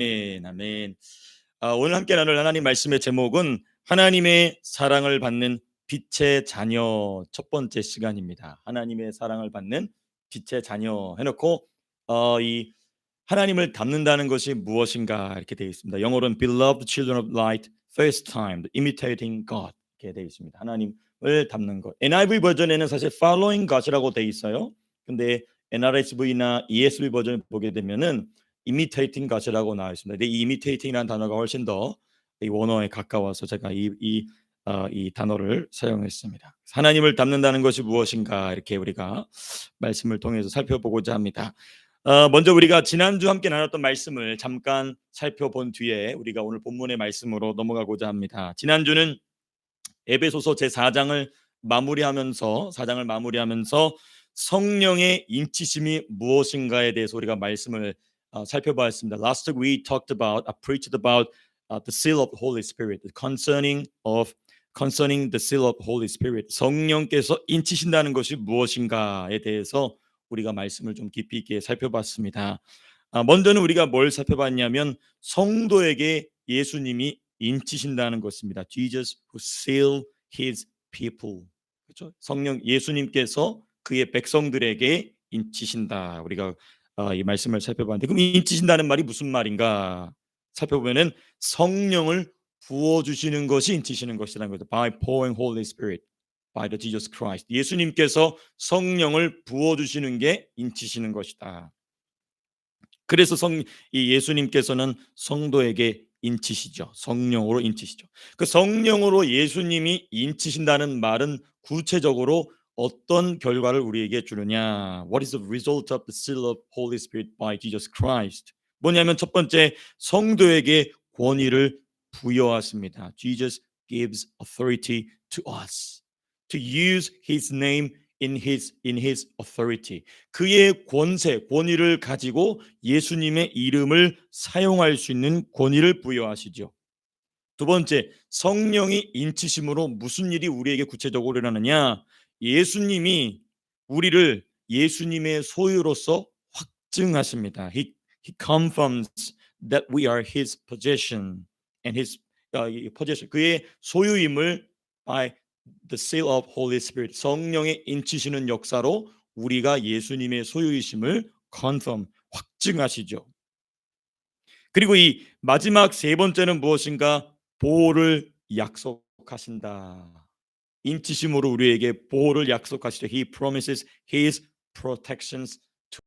아멘. 오늘 함께 나눌 하나님 말씀의 제목은 하나님의 사랑을 받는 빛의 자녀 첫 번째 시간입니다. 하나님의 사랑을 받는 빛의 자녀 해놓고 이 하나님을 닮는다는 것이 무엇인가 이렇게 되어 있습니다. 영어로는 Beloved children of light, first time, imitating God 이렇게 되어 있습니다. 하나님을 닮는 것. NIV 버전에는 사실 following God이라고 되어 있어요. 근데 NRSV나 ESV 버전을 보게 되면은 imitating God이라고 나와 있습니다. 근데 이 imitating이라는 단어가 훨씬 더 이 원어에 가까워서 제가 이 단어를 사용했습니다. 하나님을 닮는다는 것이 무엇인가 이렇게 우리가 말씀을 통해서 살펴보고자 합니다. 먼저 우리가 지난주 함께 나눴던 말씀을 잠깐 살펴본 뒤에 우리가 오늘 본문의 말씀으로 넘어가고자 합니다. 지난주는 에베소서 제4장을 마무리하면서 성령의 인치심이 무엇인가에 대해서 우리가 말씀을 살펴보았습니다. Last week we talked about, I preached about the seal of the Holy Spirit, concerning the seal of the Holy Spirit. 성령께서 인치신다는 것이 무엇인가에 대해서 우리가 말씀을 좀 깊이 있게 살펴봤습니다. 먼저는 우리가 뭘 살펴봤냐면 성도에게 예수님이 인치신다는 것입니다. Jesus who seal his people. 그렇죠? 성령 예수님께서 그의 백성들에게 인치신다. 우리가 이 말씀을 살펴봤는데 그럼 인치신다는 말이 무슨 말인가? 살펴보면은 성령을 부어 주시는 것이 인치시는 것이라는 거죠. By pouring Holy Spirit, by the Jesus Christ. 예수님께서 성령을 부어 주시는 게 인치시는 것이다. 그래서 이 예수님께서는 성도에게 인치시죠. 성령으로 인치시죠. 그 성령으로 예수님이 인치신다는 말은 구체적으로 어떤 결과를 우리에게 주느냐? What is the result of the seal of Holy Spirit by Jesus Christ? 뭐냐면 첫 번째 성도에게 권위를 부여하십니다. Jesus gives authority to us to use His name in his authority. 그의 권위를 가지고 예수님의 이름을 사용할 수 있는 권위를 부여하시죠. 두 번째, 성령이 인치심으로 무슨 일이 우리에게 구체적으로 일어나느냐? 예수님이 우리를 예수님의 소유로서 확증하십니다. He confirms that we are his possession and his possession. 그의 소유임을 by the seal of Holy Spirit. 성령의 인치시는 역사로 우리가 예수님의 소유이심을 confirm, 확증하시죠. 그리고 이 마지막 세 번째는 무엇인가? 보호를 약속하신다. 인치심으로 우리에게 보호를 약속하시죠. He promises his protections to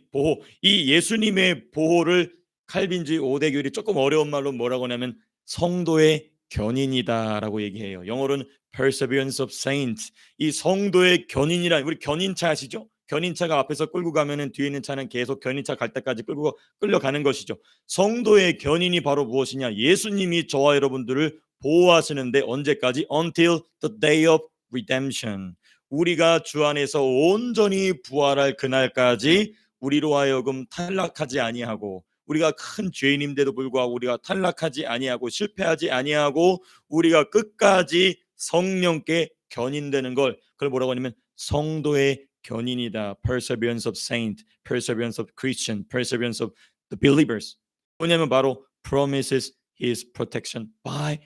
보호. 이 예수님의 보호를 칼빈주의 5대 교리 조금 어려운 말로 뭐라고 하냐면 성도의 견인이다라고 얘기해요. 영어로는 perseverance of saints. 이 성도의 견인이란 우리 견인차 아시죠? 견인차가 앞에서 끌고 가면은 뒤에 있는 차는 계속 견인차 갈 때까지 끌려가는 것이죠. 성도의 견인이 바로 무엇이냐? 예수님이 저와 여러분들을 보호하시는데 언제까지? Until the day of redemption. 우리가 주 안에서 온전히 부활할 그날까지 우리로 하여금 탈락하지 아니하고 우리가 큰 죄인임에도 불구하고 우리가 탈락하지 아니하고 실패하지 아니하고 우리가 끝까지 성령께 견인되는 걸 그걸 뭐라고 하냐면 성도의 견인이다. Perseverance of saint, perseverance of Christian, perseverance of the believers. 뭐냐면 바로 promises his protection by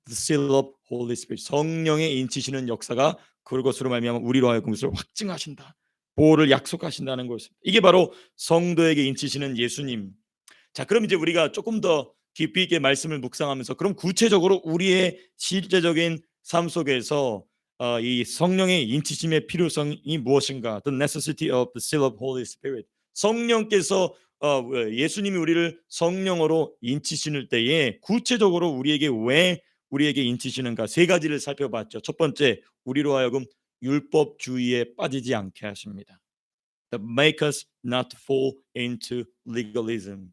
the seal of Holy Spirit. 성령의 인치시는 역사가 그것으로 말미암아 우리로 하여금 그것을 확증하신다. 보호를 약속하신다는 것입니다. 이게 바로 성도에게 인치시는 예수님. 자, 그럼 이제 우리가 조금 더 깊이 있게 말씀을 묵상하면서 그럼 구체적으로 우리의 실제적인 삶 속에서 이 성령의 인치심의 필요성이 무엇인가? The necessity of the seal of Holy Spirit. 성령께서 예수님이 우리를 성령으로 인치시는 때에 구체적으로 우리에게 인치시는가? 세 가지를 살펴봤죠. 첫 번째, 우리로 하여금 율법주의에 빠지지 않게 하십니다. That make us not fall into legalism.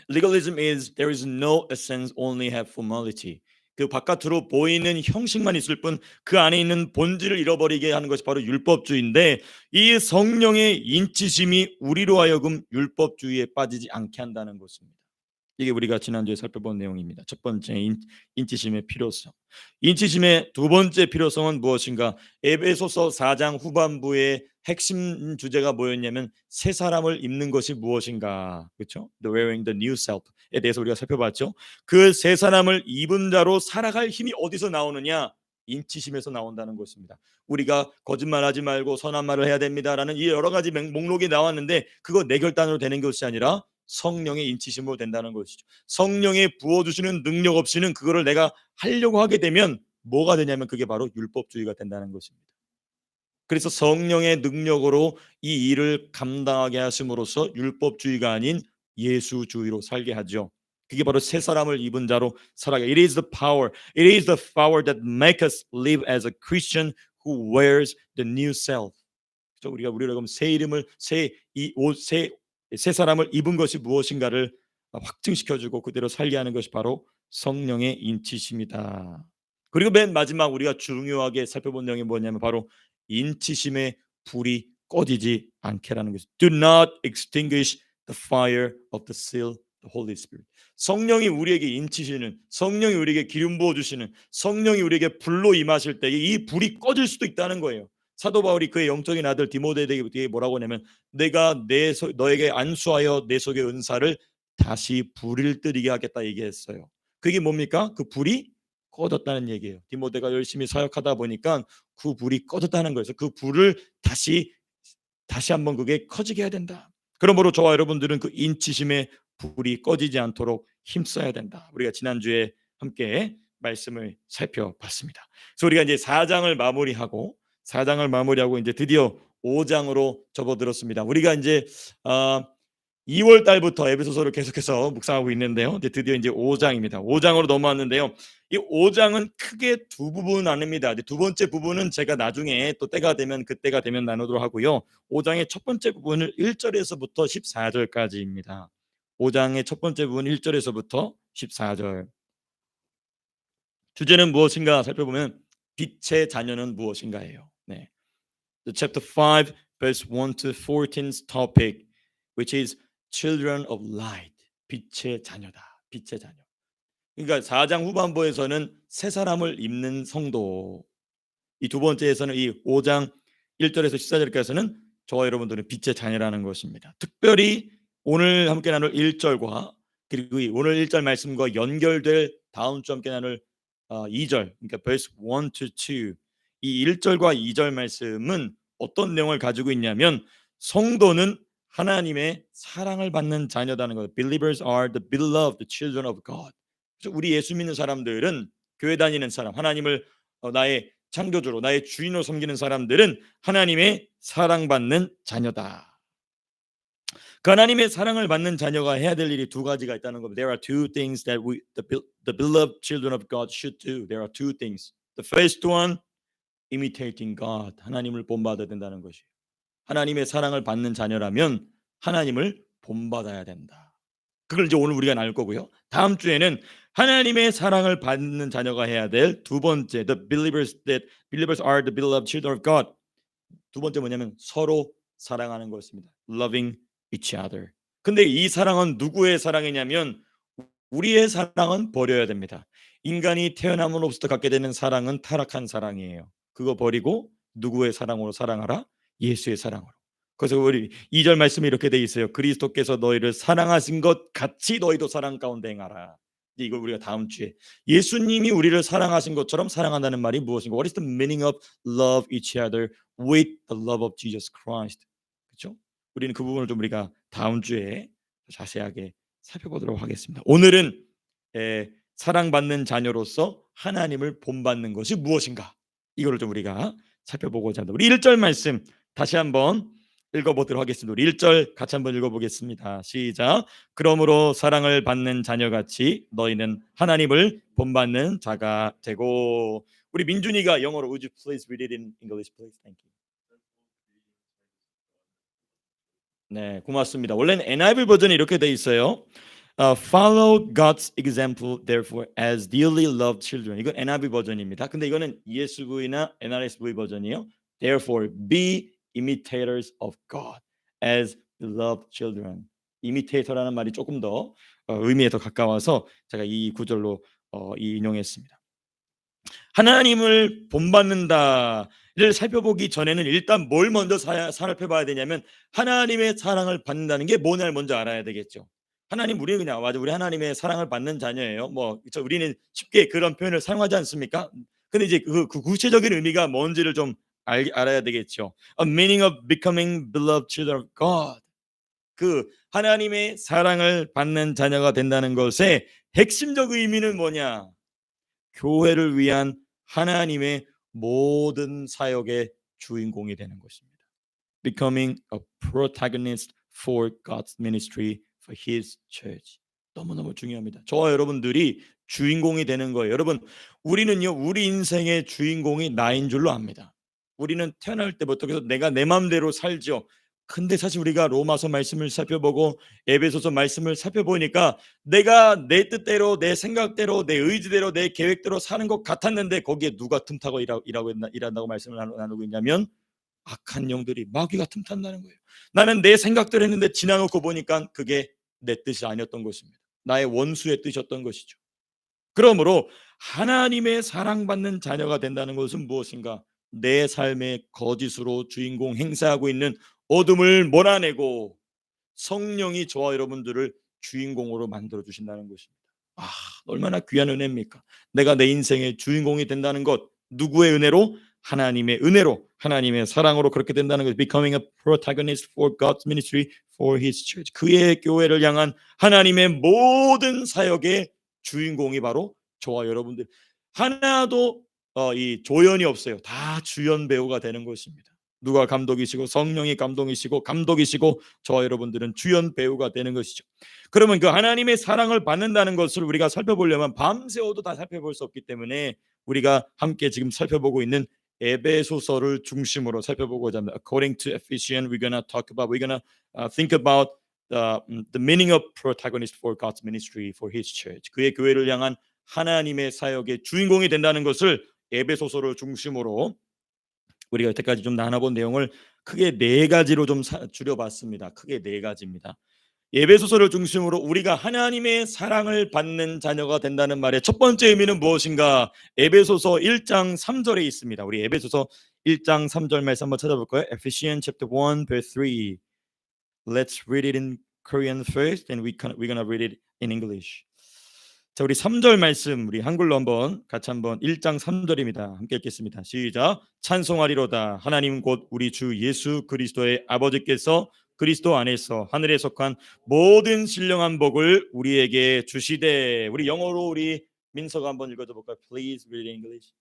Legalism is there is no essence, only have formality. 그 바깥으로 보이는 형식만 있을 뿐 그 안에 있는 본질을 잃어버리게 하는 것이 바로 율법주의인데 이 성령의 인치심이 우리로 하여금 율법주의에 빠지지 않게 한다는 것입니다. 이게 우리가 지난주에 살펴본 내용입니다. 첫 번째 인치심의 필요성. 인치심의 두 번째 필요성은 무엇인가? 에베소서 4장 후반부에 핵심 주제가 뭐였냐면 새 사람을 입는 것이 무엇인가, 그렇죠? The wearing the new self에 대해서 우리가 살펴봤죠. 그 새 사람을 입은 자로 살아갈 힘이 어디서 나오느냐? 인치심에서 나온다는 것입니다. 우리가 거짓말하지 말고 선한 말을 해야 됩니다라는 이 여러 가지 목록이 나왔는데 그거 내 결단으로 되는 것이 아니라 성령의 인치심으로 된다는 것이죠. 성령의 부어주시는 능력 없이는 그거를 내가 하려고 하게 되면 뭐가 되냐면 그게 바로 율법주의가 된다는 것입니다. 그래서 성령의 능력으로 이 일을 감당하게 하심으로써 율법주의가 아닌 예수주의로 살게 하죠. 그게 바로 새 사람을 입은 자로 살아가. It is the power. It is the power that make us live as a Christian who wears the new self. 그래서 우리가 그럼 새 이름을 새 사람을 입은 것이 무엇인가를 확증시켜주고 그대로 살게 하는 것이 바로 성령의 인치심이다. 그리고 맨 마지막 우리가 중요하게 살펴본 내용이 뭐냐면 바로 인치심의 불이 꺼지지 않게라는 것이죠. Do not extinguish the fire of the seal, the Holy Spirit. 성령이 우리에게 인치시는, 성령이 우리에게 기름 부어 주시는, 성령이 우리에게 불로 임하실 때 이 불이 꺼질 수도 있다는 거예요. 사도 바울이 그의 영적인 아들 디모데에게 뭐라고 하냐면 내가 너에게 안수하여 내 속의 은사를 다시 불을 뜨리게 하겠다 얘기했어요. 그게 뭡니까? 그 불이 꺼졌다는 얘기예요. 디모데가 열심히 사역하다 보니까 그 불이 꺼졌다는 거예요. 그 불을 다시 한번 그게 커지게 해야 된다. 그러므로 저와 여러분들은 그 인치심의 불이 꺼지지 않도록 힘써야 된다. 우리가 지난주에 함께 말씀을 살펴봤습니다. 그래서 우리가 이제 4장을 마무리하고 이제 드디어 5장으로 접어들었습니다. 우리가 이제 2월 달부터 에베소서를 계속해서 묵상하고 있는데요. 이제 드디어 이제 5장입니다. 5장으로 넘어왔는데요. 이 5장은 크게 두 부분 나눕니다. 두 번째 부분은 제가 나중에 또 그때가 되면 나누도록 하고요. 5장의 첫 번째 부분을 1절에서부터 14절까지입니다. 5장의 첫 번째 부분 1절에서부터 14절. 주제는 무엇인가 살펴보면 빛의 자녀는 무엇인가예요. 네. The chapter 5 verse 1 to 14's topic which is children of light. 빛의 자녀다. 빛의 자녀. 그러니까 4장 후반부에서는 새 사람을 입는 성도. 이 두 번째에서는 이 5장 1절에서 14절까지는 저와 여러분들은 빛의 자녀라는 것입니다. 특별히 오늘 함께 나눌 1절과 그리고 오늘 1절 말씀과 연결될 다음 주 함께 나눌 2절, 그러니까 verse 1 to 2. 이 1절과 2절 말씀은 어떤 내용을 가지고 있냐면 성도는 하나님의 사랑을 받는 자녀다는 거예요. Believers are the beloved children of God. 그래서 우리 예수 믿는 사람들은, 교회 다니는 사람, 하나님을 나의 창조주로, 나의 주인으로 섬기는 사람들은 하나님의 사랑받는 자녀다. 그 하나님의 사랑을 받는 자녀가 해야 될 일이 두 가지가 있다는 겁니다. There are two things that the beloved children of God should do. There are two things. The first one, imitating God. 하나님을 본받아야 된다는 것이에요. 하나님의 사랑을 받는 자녀라면 하나님을 본받아야 된다. 그걸 이제 오늘 우리가 나눌 거고요. 다음 주에는 하나님의 사랑을 받는 자녀가 해야 될 두 번째, believers are the beloved children of God. 두 번째 뭐냐면 서로 사랑하는 것입니다. Loving each other. 근데 이 사랑은 누구의 사랑이냐면 우리의 사랑은 버려야 됩니다. 인간이 태어남으로부터 갖게 되는 사랑은 타락한 사랑이에요. 그거 버리고 누구의 사랑으로 사랑하라? 예수의 사랑으로. 그래서 우리 2절 말씀이 이렇게 돼 있어요. 그리스도께서 너희를 사랑하신 것 같이 너희도 사랑 가운데 행하라. 이걸 우리가 다음 주에 예수님이 우리를 사랑하신 것처럼 사랑한다는 말이 무엇인가? What is the meaning of love each other with the love of Jesus Christ? 그렇죠? 우리는 그 부분을 좀 우리가 다음 주에 자세하게 살펴보도록 하겠습니다. 오늘은 사랑받는 자녀로서 하나님을 본받는 것이 무엇인가? 이거를 좀 우리가 살펴보고자 합니다. 우리 1절 말씀 다시 한번 읽어보도록 하겠습니다. 우리 1절 같이 한번 읽어보겠습니다. 시작. 그러므로 사랑을 받는 자녀같이 너희는 하나님을 본받는 자가 되고. 우리 민준이가 영어로 Would you please read it in English, please? Thank you. 네, 고맙습니다. 원래는 NIV 버전이 이렇게 돼 있어요. Follow God's example, therefore, as dearly loved children. 이건 NIV 버전입니다. 근데 이거는 ESV나 NRSV 버전이에요. Therefore, be imitators of God as beloved children. imitator라는 말이 조금 더 의미에 더 가까워서 제가 이 구절로 인용했습니다. 하나님을 본받는다를 살펴보기 전에는 일단 뭘 먼저 살펴봐야 되냐면 하나님의 사랑을 받는다는 게 뭐냐를 먼저 알아야 되겠죠. 하나님 우리 그냥 맞아 우리 하나님의 사랑을 받는 자녀예요. 뭐 우리는 쉽게 그런 표현을 사용하지 않습니까? 근데 이제 그 구체적인 의미가 뭔지를 좀 알아야 되겠죠. A meaning of becoming beloved children of God. 그 하나님의 사랑을 받는 자녀가 된다는 것의 핵심적 의미는 뭐냐? 교회를 위한 하나님의 모든 사역의 주인공이 되는 것입니다. Becoming a protagonist for God's ministry for His church. 너무너무 중요합니다. 저와 여러분들이 주인공이 되는 거예요. 여러분, 우리는요, 우리 인생의 주인공이 나인 줄로 압니다. 우리는 태어날 때부터 그래서 내가 내 마음대로 살죠. 근데 사실 우리가 로마서 말씀을 살펴보고 에베소서 말씀을 살펴보니까 내가 내 뜻대로 내 생각대로 내 의지대로 내 계획대로 사는 것 같았는데 거기에 누가 틈타고 일한다고 말씀을 나누고 있냐면 악한 영들이 마귀가 틈탄다는 거예요. 나는 내 생각대로 했는데 지나놓고 보니까 그게 내 뜻이 아니었던 것입니다. 나의 원수의 뜻이었던 것이죠. 그러므로 하나님의 사랑받는 자녀가 된다는 것은 무엇인가? 내 삶의 거짓으로 주인공 행사하고 있는 어둠을 몰아내고 성령이 저와 여러분들을 주인공으로 만들어 주신다는 것입니다. 아, 얼마나 귀한 은혜입니까? 내가 내 인생의 주인공이 된다는 것, 누구의 은혜로? 하나님의 은혜로, 하나님의 사랑으로 그렇게 된다는 것. Becoming a protagonist for God's ministry for His church. 그의 교회를 향한 하나님의 모든 사역의 주인공이 바로 저와 여러분들. 하나도 이 조연이 없어요. 다 주연 배우가 되는 것입니다. 누가 감독이시고 성령이 감독이시고 저와 여러분들은 주연 배우가 되는 것이죠. 그러면 그 하나님의 사랑을 받는다는 것을 우리가 살펴보려면 밤새워도 다 살펴볼 수 없기 때문에 우리가 함께 지금 살펴보고 있는 에베소서를 중심으로 살펴보고자 합니다. According to Ephesians, we're gonna think about the meaning of protagonist for God's ministry for His church. 그의 교회를 향한 하나님의 사역의 주인공이 된다는 것을 에베소서를 중심으로 우리가 여태까지 좀 나눠본 내용을 크게 네 가지로 좀 줄여봤습니다. 크게 네 가지입니다. 에베소서를 중심으로 우리가 하나님의 사랑을 받는 자녀가 된다는 말의 첫 번째 의미는 무엇인가? 에베소서 1장 3절에 있습니다. 우리 에베소서 1장 3절 말씀 한번 찾아볼까요? Ephesians chapter 1 verse 3. Let's read it in Korean first and we're gonna read it in English. 자, 우리 3절 말씀 우리 한글로 한번 같이 한번 1장 3절입니다. 함께 읽겠습니다. 시작. 찬송하리로다. 하나님 곧 우리 주 예수 그리스도의 아버지께서 그리스도 안에서 하늘에 속한 모든 신령한 복을 우리에게 주시되. 우리 영어로 우리 민서가 한번 읽어줘 볼까요? Please read in English.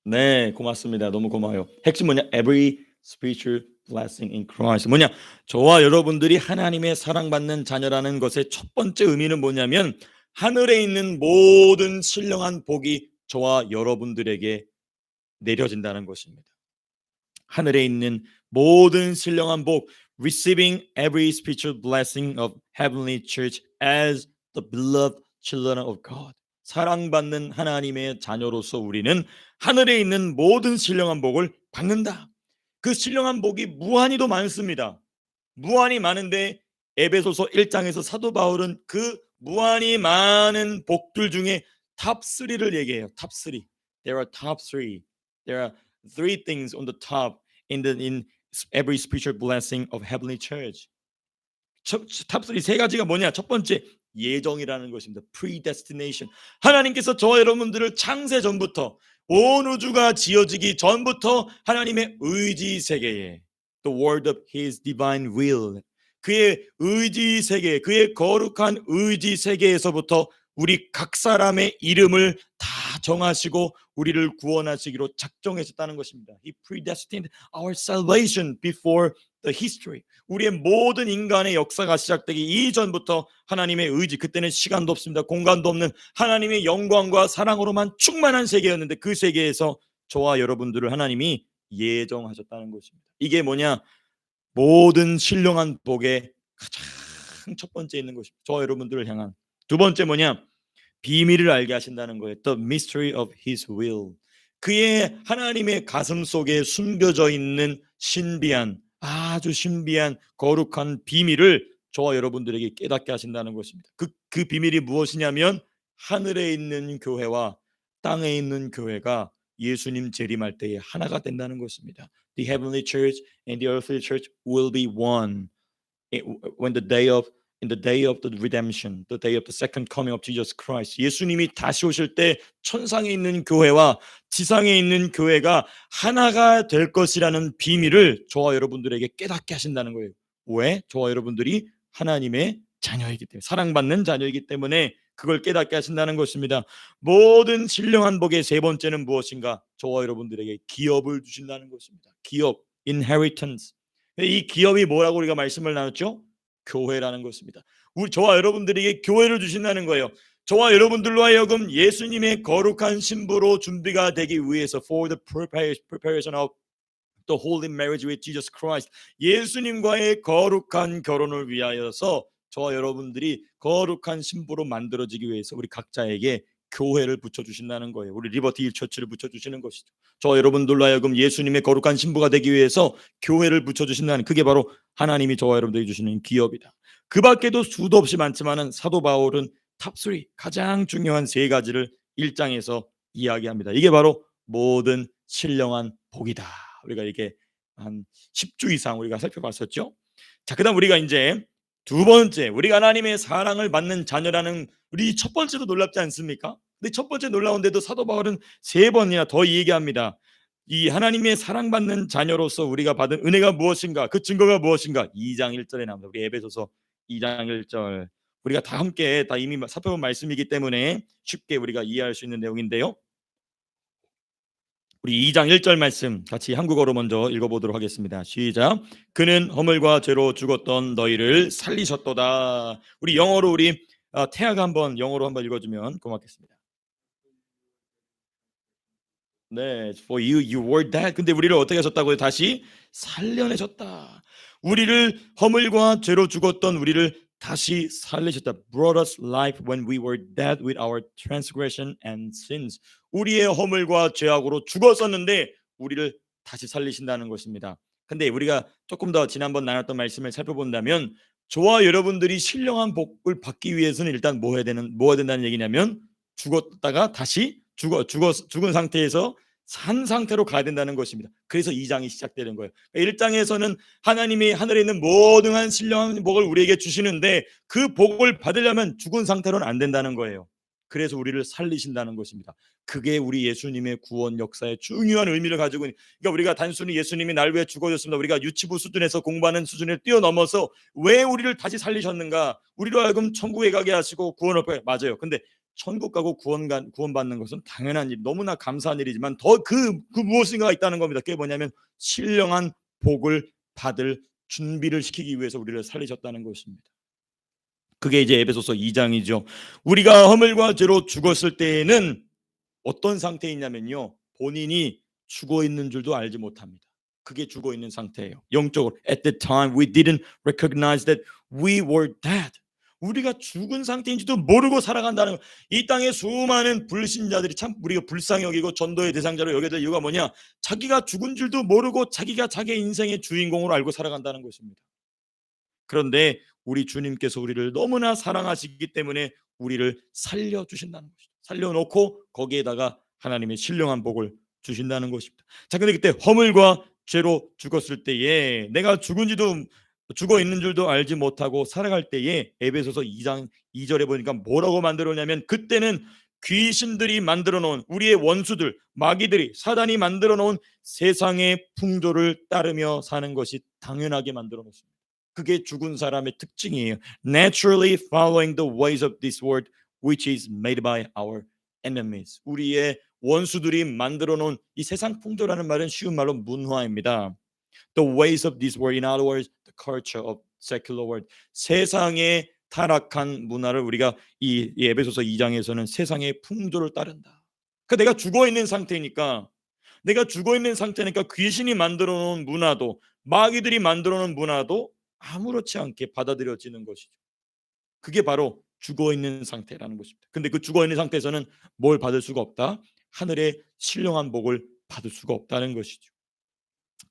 네, 고맙습니다. 너무 고마워요. 핵심 뭐냐? Every spiritual blessing in Christ. 뭐냐? 저와 여러분들이 하나님의 사랑받는 자녀라는 것의 첫 번째 의미는 뭐냐면 하늘에 있는 모든 신령한 복이 저와 여러분들에게 내려진다는 것입니다. 하늘에 있는 모든 신령한 복, receiving every spiritual blessing of heavenly church as the beloved children of God. 사랑받는 하나님의 자녀로서 우리는 하늘에 있는 모든 신령한 복을 받는다. 그 신령한 복이 무한히도 많습니다. 무한히 많은데 에베소서 1장에서 사도 바울은 그 무한히 많은 복들 중에 탑 3를 얘기해요. 탑 3. There are top 3. There are three things on the top in every spiritual blessing of heavenly church. 탑 3 세 가지가 뭐냐? 첫 번째 예정이라는 것입니다. predestination. 하나님께서 저와 여러분들을 창세 전부터 온 우주가 지어지기 전부터 하나님의 의지 세계에 the word of his divine will 그의 의지 세계 그의 거룩한 의지 세계에서부터 우리 각 사람의 이름을 다 정하시고 우리를 구원하시기로 작정하셨다는 것입니다. He predestined our salvation before the history. 우리의 모든 인간의 역사가 시작되기 이전부터 하나님의 의지, 그때는 시간도 없습니다. 공간도 없는 하나님의 영광과 사랑으로만 충만한 세계였는데 그 세계에서 저와 여러분들을 하나님이 예정하셨다는 것입니다. 이게 뭐냐? 모든 신령한 복의 가장 첫 번째 있는 것입니다. 저와 여러분들을 향한. 두 번째 뭐냐? 비밀을 알게 하신다는 거예요. The mystery of His will. 그의 하나님의 가슴 속에 숨겨져 있는 신비한 아주 신비한 거룩한 비밀을 저와 여러분들에게 깨닫게 하신다는 것입니다. 그 비밀이 무엇이냐면 하늘에 있는 교회와 땅에 있는 교회가 예수님 재림할 때에 하나가 된다는 것입니다. The heavenly church and the earthly church will be one. When the day of in the day of the redemption, the day of the second coming of Jesus Christ. 예수님이 다시 오실 때 천상에 있는 교회와 지상에 있는 교회가 하나가 될 것이라는 비밀을 저와 여러분들에게 깨닫게 하신다는 거예요. 왜? 저와 여러분들이 하나님의 자녀이기 때문에, 사랑받는 자녀이기 때문에 그걸 깨닫게 하신다는 것입니다. 모든 신령한 복의 세 번째는 무엇인가? 저와 여러분들에게 기업을 주신다는 것입니다. 기업, inheritance. 이 기업이 뭐라고 우리가 말씀을 나눴죠? 교회라는 것입니다. 저와 여러분들에게 교회를 주신다는 거예요. 저와 여러분들로 하여금 예수님의 거룩한 신부로 준비가 되기 위해서 for the preparation of the holy marriage with Jesus Christ, 예수님과의 거룩한 결혼을 위하여서 저와 여러분들이 거룩한 신부로 만들어지기 위해서 우리 각자에게 교회를 붙여주신다는 거예요. 우리 리버티 힐 처치를 붙여주시는 것이죠. 저와 여러분들로 하여금 예수님의 거룩한 신부가 되기 위해서 교회를 붙여주신다는, 그게 바로 하나님이 저와 여러분들에게 주시는 기업이다. 그 밖에도 수도 없이 많지만은 사도 바울은 탑3 가장 중요한 세 가지를 1장에서 이야기합니다. 이게 바로 모든 신령한 복이다. 우리가 이게 한 10주 이상 우리가 살펴봤었죠. 자, 그다음 우리가 이제 두 번째, 우리가 하나님의 사랑을 받는 자녀라는, 우리 첫 번째도 놀랍지 않습니까? 근데 첫 번째 놀라운데도 사도 바울은 세 번이나 더 얘기합니다. 이 하나님의 사랑받는 자녀로서 우리가 받은 은혜가 무엇인가, 그 증거가 무엇인가, 2장 1절에 나옵니다. 우리 에베소서 2장 1절, 우리가 다 함께 다 이미 살펴본 말씀이기 때문에 쉽게 우리가 이해할 수 있는 내용인데요. 우리 2장 1절 말씀 같이 한국어로 먼저 읽어보도록 하겠습니다. 시작. 그는 허물과 죄로 죽었던 너희를 살리셨도다. 우리 영어로 우리 태아가 한번 영어로 한번 읽어주면 고맙겠습니다. 네, for you were dead. 근데 우리를 어떻게 하셨다고요? 다시 살려내셨다. 우리를 허물과 죄로 죽었던 우리를 다시 살리셨다. Brought us life when we were dead with our transgression and sins. 우리의 허물과 죄악으로 죽었었는데 우리를 다시 살리신다는 것입니다. 근데 우리가 조금 더 지난번 나눴던 말씀을 살펴본다면, 저와 여러분들이 신령한 복을 받기 위해서는 일단 뭐가 된다는 얘기냐면, 죽었다가 다시 죽은 상태에서 산 상태로 가야 된다는 것입니다. 그래서 2장이 시작되는 거예요. 1장에서는 하나님이 하늘에 있는 모든 신령한 복을 우리에게 주시는데 그 복을 받으려면 죽은 상태로는 안 된다는 거예요. 그래서 우리를 살리신다는 것입니다. 그게 우리 예수님의 구원 역사의 중요한 의미를 가지고 있는, 그러니까 우리가 단순히 예수님이 날 위해 죽어줬습니다, 우리가 유치부 수준에서 공부하는 수준을 뛰어넘어서 왜 우리를 다시 살리셨는가, 우리로 하여금 천국에 가게 하시고 구원을 맞아요. 근데 천국 가고 구원받는 것은 당연한 일, 너무나 감사한 일이지만 더 그 무엇인가가 있다는 겁니다. 그게 뭐냐면 신령한 복을 받을 준비를 시키기 위해서 우리를 살리셨다는 것입니다. 그게 이제 에베소서 2장이죠. 우리가 허물과 죄로 죽었을 때에는 어떤 상태이냐면요, 본인이 죽어 있는 줄도 알지 못합니다. 그게 죽어 있는 상태예요. 영적으로 at the time we didn't recognize that we were dead. 우리가 죽은 상태인지도 모르고 살아간다는 거. 이 땅에 수많은 불신자들이 참 우리가 불쌍히 여기고 전도의 대상자로 여겨야 될 이유가 뭐냐, 자기가 죽은 줄도 모르고 자기가 자기 인생의 주인공으로 알고 살아간다는 것입니다. 그런데 우리 주님께서 우리를 너무나 사랑하시기 때문에 우리를 살려주신다는 것이죠. 살려놓고 거기에다가 하나님의 신령한 복을 주신다는 것입니다. 자, 근데 그때 허물과 죄로 죽었을 때에, 내가 죽어 있는 줄도 알지 못하고 살아갈 때에, 에베소서 2장 2절에 보니까 뭐라고 만들었냐면, 그때는 귀신들이 만들어 놓은, 우리의 원수들 마귀들이, 사단이 만들어 놓은 세상의 풍조를 따르며 사는 것이 당연하게 만들어 놓습니다. 그게 죽은 사람의 특징이에요. Naturally following the ways of this world, which is made by our enemies. 우리의 원수들이 만들어 놓은 이 세상 풍조라는 말은 쉬운 말로 문화입니다. The ways of this world, in other words, the culture of secular world. 세상의 타락한 문화를 우리가 이 에베소서 2장에서는 세상의 풍조를 따른다. 그러니까 내가 죽어 있는 상태니까 귀신이 만들어 놓은 문화도, 마귀들이 만들어 놓은 문화도 아무렇지 않게 받아들여지는 것이죠. 그게 바로 죽어 있는 상태라는 것입니다. 근데 그 죽어 있는 상태에서는 뭘 받을 수가 없다? 하늘의 신령한 복을 받을 수가 없다는 것이죠.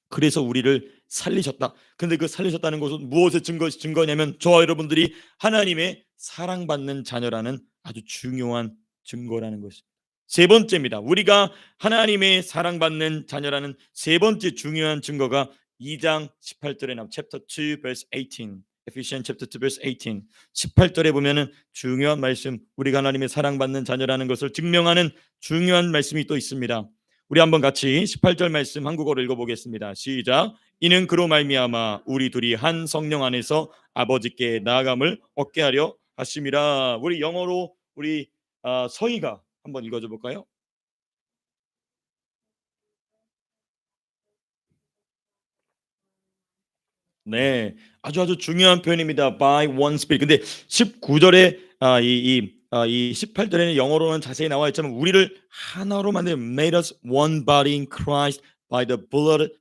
그래서 우리를 살리셨다. 근데 그 살리셨다는 것은 무엇의 증거냐면 저와 여러분들이 하나님의 사랑받는 자녀라는 아주 중요한 증거라는 것입니다. 세 번째입니다. 우리가 하나님의 사랑받는 자녀라는 세 번째 중요한 증거가 2장 18절에 나온 chapter 2 verse 18. Ephesians chapter 2 verse 18. 18절에 보면은 중요한 말씀, 우리가 하나님의 사랑받는 자녀라는 것을 증명하는 중요한 말씀이 또 있습니다. 우리 한번 같이 18절 말씀 한국어로 읽어보겠습니다. 시작. 이는 그로 말미암아 우리 둘이 한 성령 안에서 아버지께 나아감을 얻게 하려 하심이라. 우리 영어로 우리 서희가 한번 읽어줘 볼까요? 네, 아주 중요한 표현입니다. By one spirit. 근데 19절에 이 18절에는 영어로는 자세히 나와 있지만 우리를 하나로 만든 made us one body in Christ by the blood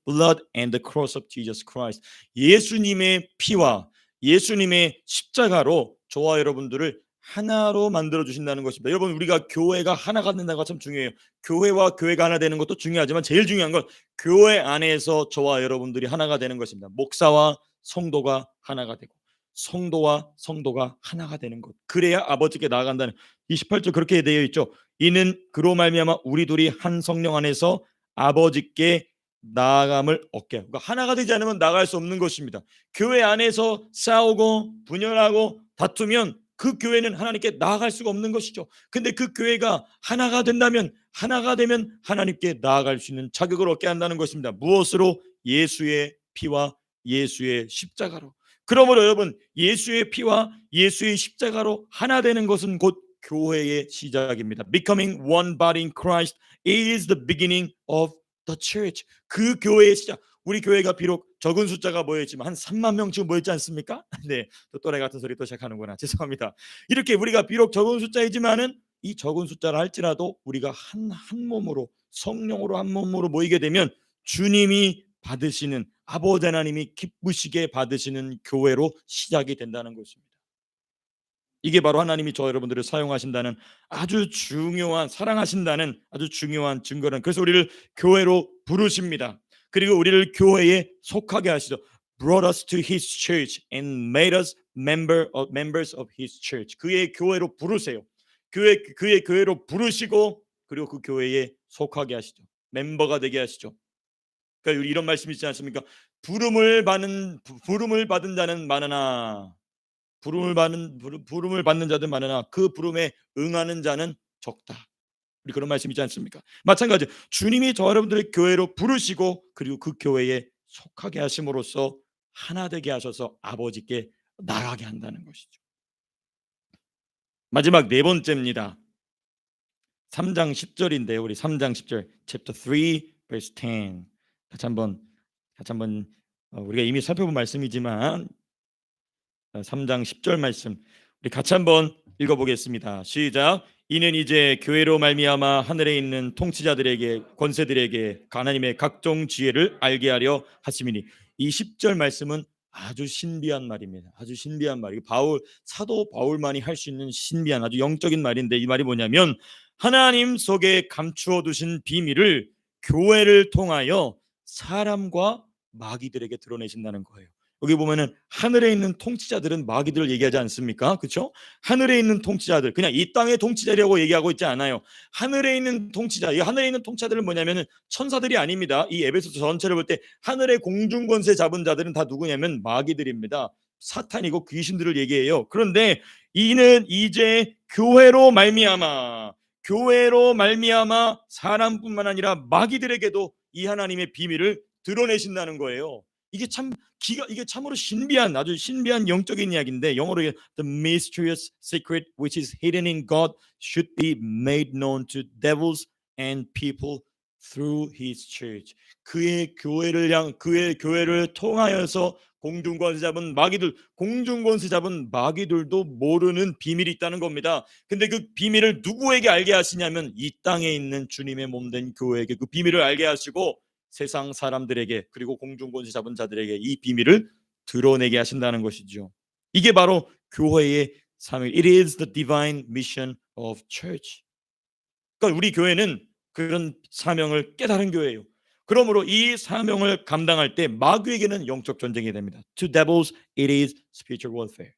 and the cross of Jesus Christ. 예수님의 피와 예수님의 십자가로 저와 여러분들을 하나로 만들어 주신다는 것입니다. 여러분, 우리가 교회가 하나가 된다는 것 참 중요해요. 교회와 교회가 하나 되는 것도 중요하지만 제일 중요한 건 교회 안에서 저와 여러분들이 하나가 되는 것입니다. 목사와 성도가 하나가 되고 성도와 성도가 하나가 되는 것. 그래야 아버지께 나아간다는 28절 그렇게 되어 있죠. 이는 그로 말미암아 우리 둘이 한 성령 안에서 아버지께 나아감을 얻게. 그러니까 하나가 되지 않으면 나갈 수 없는 것입니다. 교회 안에서 싸우고 분열하고 다투면 그 교회는 하나님께 나아갈 수가 없는 것이죠. 근데 그 교회가 하나가 된다면, 하나가 되면 하나님께 나아갈 수 있는 자격을 얻게 한다는 것입니다. 무엇으로? 예수의 피와 예수의 십자가로. 그러므로 여러분, 예수의 피와 예수의 십자가로 하나 되는 것은 곧 교회의 시작입니다. Becoming one body in Christ is the beginning of the church. 그 교회의 시작. 우리 교회가 비록 적은 숫자가 모여있지만 한 3만 명 지금 모였지 않습니까? 네, 또 또래 같은 소리 또 시작하는구나. 죄송합니다. 이렇게 우리가 비록 적은 숫자이지만은 이 적은 숫자라 할지라도 우리가 한 몸으로, 성령으로 한 몸으로 모이게 되면 주님이 받으시는, 아버지 하나님이 기쁘시게 받으시는 교회로 시작이 된다는 것입니다. 이게 바로 하나님이 저 여러분들을 사용하신다는 아주 중요한, 사랑하신다는 아주 중요한 증거는, 그래서 우리를 교회로 부르십니다. 그리고 우리를 교회에 속하게 하시죠. Brought us to His church and made us members of His church. 그의 교회로 부르세요. 그의 교회로 부르시고 그리고 그 교회에 속하게 하시죠. 멤버가 되게 하시죠. 그러니까 우리 이런 말씀 있지 않습니까? 부름을 받은 자는 많으나 부름을 받는 자들 많으나 그 부름에 응하는 자는 적다. 우리 그런 말씀 있지 않습니까? 마찬가지 주님이 저 여러분들의 교회로 부르시고 그리고 그 교회에 속하게 하심으로써 하나 되게 하셔서 아버지께 나가게 한다는 것이죠. 마지막 네 번째입니다. 3장 10절인데요. 우리 3장 10절 chapter 3 verse 10 같이 한번 우리가 이미 살펴본 말씀이지만 3장 10절 말씀 우리 같이 한번 읽어보겠습니다. 시작. 이는 이제 교회로 말미암아 하늘에 있는 통치자들에게 권세들에게 하나님의 각종 지혜를 알게 하려 하심이니. 이 10절 말씀은 아주 신비한 말입니다. 아주 신비한 말. 사도 바울만이 할 수 있는 신비한 아주 영적인 말인데, 이 말이 뭐냐면 하나님 속에 감추어 두신 비밀을 교회를 통하여 사람과 마귀들에게 드러내신다는 거예요. 여기 보면은 하늘에 있는 통치자들은 마귀들을 얘기하지 않습니까? 그렇죠? 하늘에 있는 통치자들, 그냥 이 땅의 통치자라고 얘기하고 있지 않아요. 하늘에 있는 통치자, 이 하늘에 있는 통치자들은 뭐냐면은 천사들이 아닙니다. 이 에베소서 전체를 볼 때 하늘의 공중 권세 잡은 자들은 다 누구냐면 마귀들입니다. 사탄이고 귀신들을 얘기해요. 그런데 이는 이제 교회로 말미암아 사람뿐만 아니라 마귀들에게도 이 하나님의 비밀을 드러내신다는 거예요. 이게 참으로 신비한, 아주 신비한 영적인 이야기인데, 영어로 the mysterious secret which is hidden in God should be made known to devils and people through His church. 그의 교회를 통하여서 공중권세 잡은 마귀들도 모르는 비밀이 있다는 겁니다. 근데 그 비밀을 누구에게 알게 하시냐면 이 땅에 있는 주님의 몸된 교회에게 그 비밀을 알게 하시고 세상 사람들에게 그리고 공중권세 잡은 자들에게 이 비밀을 드러내게 하신다는 것이죠. 이게 바로 교회의 사명. It is the divine mission of church. 그러니까 우리 교회는 그런 사명을 깨달은 교회예요. 그러므로 이 사명을 감당할 때 마귀에게는 영적 전쟁이 됩니다. To devils it is spiritual warfare.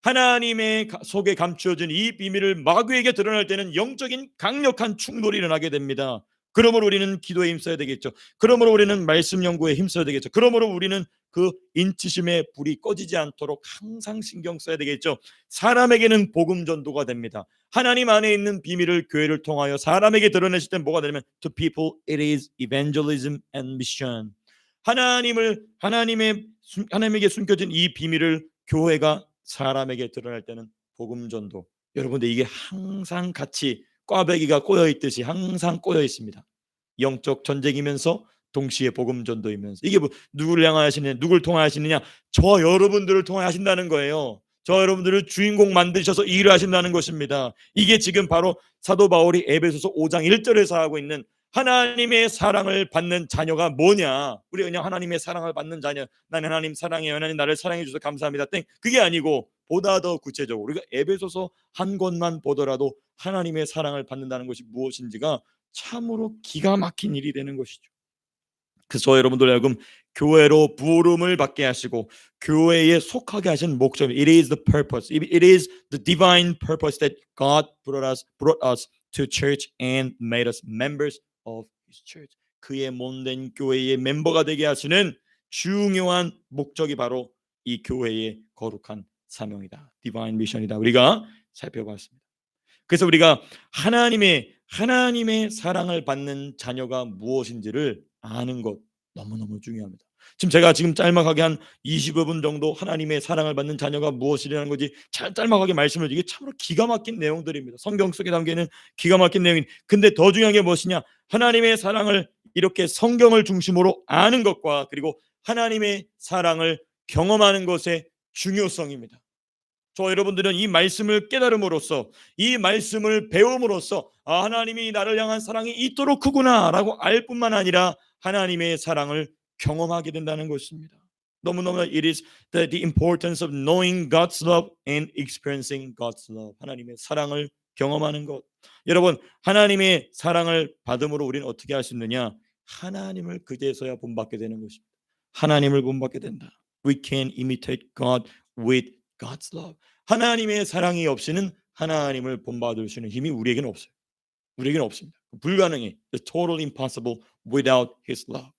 하나님의 속에 감추어진 이 비밀을 마귀에게 드러날 때는 영적인 강력한 충돌이 일어나게 됩니다. 그러므로 우리는 기도에 힘써야 되겠죠. 그러므로 우리는 말씀 연구에 힘써야 되겠죠. 그러므로 우리는 그 인치심의 불이 꺼지지 않도록 항상 신경 써야 되겠죠. 사람에게는 복음 전도가 됩니다. 하나님 안에 있는 비밀을 교회를 통하여 사람에게 드러내실 때 뭐가 되냐면 to people it is evangelism and mission. 하나님에게 숨겨진 이 비밀을 교회가 사람에게 드러날 때는 복음 전도. 여러분들 이게 항상 같이 꽈배기가 꼬여 있듯이 항상 꼬여 있습니다. 영적 전쟁이면서 동시에 복음 전도이면서 이게 뭐 누구를 향하시느냐, 누굴 통하시느냐, 저 여러분들을 통하신다는 거예요. 저 여러분들을 주인공 만드셔서 일을 하신다는 것입니다. 이게 지금 바로 사도 바울이 에베소서 5장 1절에서 하고 있는 하나님의 사랑을 받는 자녀가 뭐냐? 우리 그냥 하나님의 사랑을 받는 자녀. 나는 하나님 사랑해요. 하나님 나를 사랑해 주셔서 감사합니다. 땡. 그게 아니고 보다 더 구체적으로 우리가 에베소서 한 권만 보더라도 하나님의 사랑을 받는다는 것이 무엇인지가 참으로 기가 막힌 일이 되는 것이죠. 그래서 여러분들 하여금 교회로 부름을 받게 하시고 교회에 속하게 하신 목적. It is the purpose. It is the divine purpose that God brought us to church and made us members of His church. 그의 몸된 교회의 멤버가 되게 하시는 중요한 목적이 바로 이 교회의 거룩한 사명이다. Divine mission이다. 우리가 살펴봤습니다. 그래서 우리가 하나님의 사랑을 받는 자녀가 무엇인지를 아는 것 너무너무 중요합니다. 제가 짤막하게 한 20여 분 정도 하나님의 사랑을 받는 자녀가 무엇이라는 거지 짤막하게 말씀을 이게 참으로 기가 막힌 내용들입니다. 성경 속에 담겨있는 기가 막힌 내용이. 근데 더 중요한 게 무엇이냐? 하나님의 사랑을 이렇게 성경을 중심으로 아는 것과 그리고 하나님의 사랑을 경험하는 것의 중요성입니다. 저 여러분들은 이 말씀을 깨달음으로써 이 말씀을 배움으로써 하나님이 나를 향한 사랑이 이토록 크구나 라고 알 뿐만 아니라 하나님의 사랑을 경험하게 된다는 것입니다. 너무너무 it is the importance of knowing God's love and experiencing God's love. 하나님의 사랑을 경험하는 것. 여러분 하나님의 사랑을 받음으로 우리는 어떻게 할 수 있느냐? 하나님을 그제서야 본받게 되는 것입니다. 하나님을 본받게 된다. We can imitate God with God's love. 하나님의 사랑이 없이는 하나님을 본받을 수 있는 힘이 우리에게는 없어요. 우리에게는 없습니다. 불가능해. It's totally impossible without His love.